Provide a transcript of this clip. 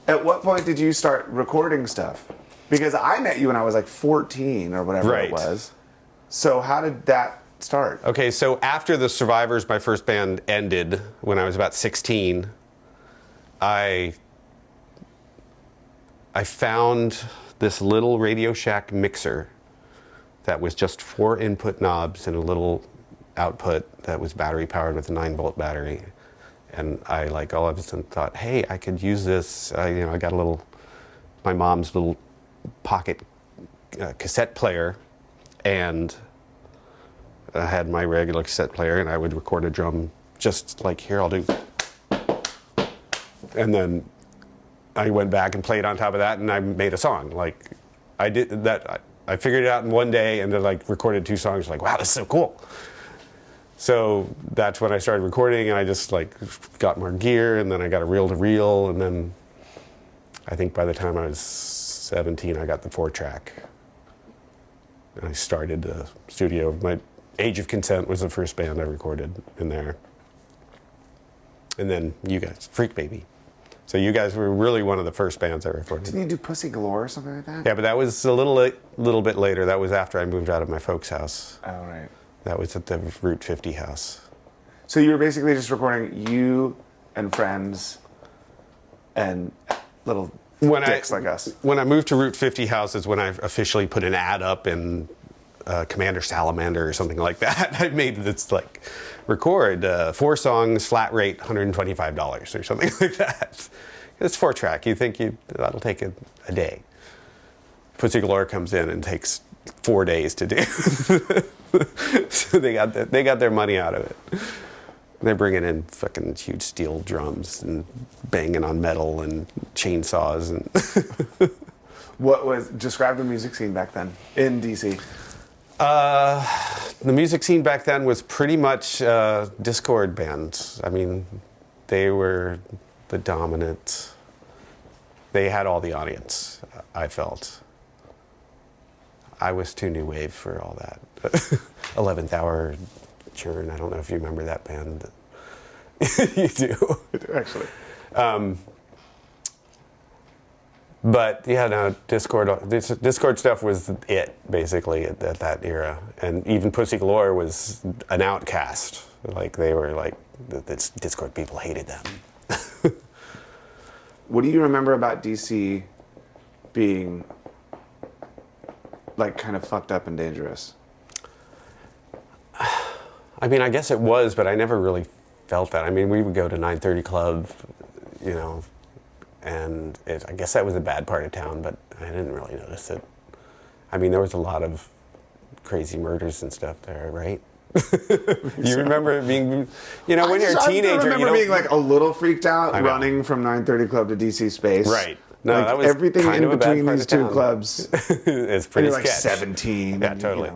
At what point did you start recording stuff? Because I met you when I was like 14 or whatever Right. it was. So how did that start? Okay, so after the Survivors, my first band, ended when I was about 16, I found this little Radio Shack mixer that was just 4 input knobs and a little output that was battery powered with a 9-volt battery. And I like all of a sudden thought, hey, I could use this. I got my mom's little pocket cassette player, and I had my regular cassette player, and I would record a drum just like, here, I'll do. And then I went back and played on top of that, and I made a song. Like, I did that. I figured it out in one day, and then like recorded 2 songs. Like, wow, this is so cool. So that's when I started recording, and I just like got more gear, and then I got a reel-to-reel, and then I think by the time I was 17, I got the 4-track. And I started the studio. My Age of Consent was the first band I recorded in there. And then you guys, Freak Baby. So you guys were really one of the first bands I recorded. Didn't you do Pussy Galore or something like that? Yeah, but that was a little bit later. That was after I moved out of my folks' house. Oh, right. That was at the Route 50 house. So you were basically just recording you and friends and little dicks like us. When I moved to Route 50 house is when I officially put an ad up in Commander Salamander or something like that. I made this like record 4 songs, flat rate, $125 or something like that. It's 4-track. You think that'll take a day. Pussy Galore comes in and takes 4 days to do. So they got their money out of it. They're bringing in fucking huge steel drums and banging on metal and chainsaws and. Describe the music scene back then in DC? The music scene back then was pretty much Discord bands. I mean, they were the dominant. They had all the audience, I felt. I was too new wave for all that. 11th Hour, Churn, I don't know if you remember that band. You do. I do, actually. But yeah, no, Discord stuff was it, basically, at that era. And even Pussy Galore was an outcast. Like, they were like, the Discord people hated them. What do you remember about DC being like kind of fucked up and dangerous? I mean, I guess it was, but I never really felt that. I mean, we would go to 930 Club, and I guess that was a bad part of town, but I didn't really notice it. I mean, there was a lot of crazy murders and stuff there, right? You remember it being, when you're a teenager, I remember being like a little freaked out running from 930 Club to DC Space. Right. No, like, that was everything kind in of a bad between part these of two town. clubs. It's pretty and you're like sketch. 17. Yeah, totally.